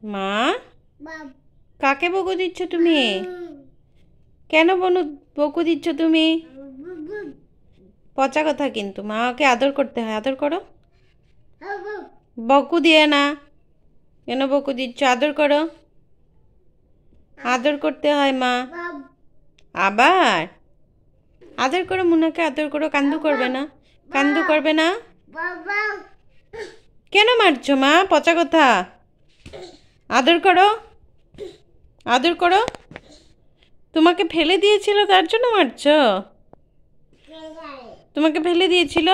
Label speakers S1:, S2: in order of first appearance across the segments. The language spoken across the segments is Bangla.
S1: মা, কাকে বকু দিচ্ছ তুমি? কেন বকু দিচ্ছ তুমি? পচা কথা কিন্তু। মাকে আদর করতে হয়, আদর করো। বকু দিয়ে না। কেন বকু দিচ্ছ? আদর করো। আদর করতে হয় মা। আবার আদর করো, মুনাকে আদর করো। কান্দু করবে না, কান্দু করবে না। কেন মারছো মা? পচা কথা। আদর করো, আদর করো। তোমাকে ফেলে দিয়েছিল তার জন্য মারছো? তোমাকে ফেলে দিয়েছিল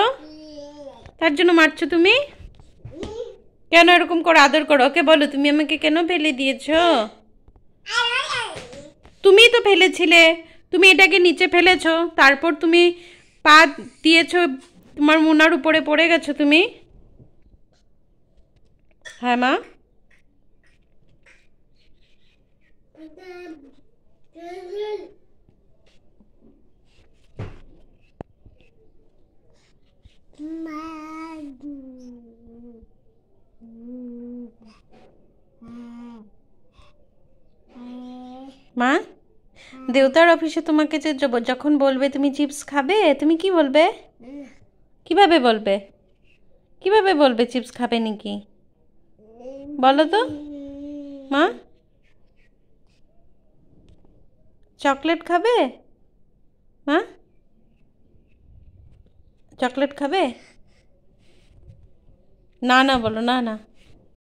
S1: তার জন্য মারছো তুমি? কেন এরকম করে আদর করো? ওকে বলো তুমি আমাকে কেন ফেলে দিয়েছো? তুমিই তো ফেলেছিলে। তুমি এটাকে নিচে ফেলেছো, তারপর তুমি পা দিয়েছো, তোমার মুনার উপরে পড়ে গেছো তুমি। হ্যাঁ মা। মা, দেউতার অফিসে তোমাকে যে যখন বলবে তুমি চিপস খাবে, তুমি কি বলবে? কিভাবে বলবে? কিভাবে বলবে চিপস খাবে নাকি? বলো তো মা। চকলেট খাবে মা? চকলেট খাবে? না না বলো, না না।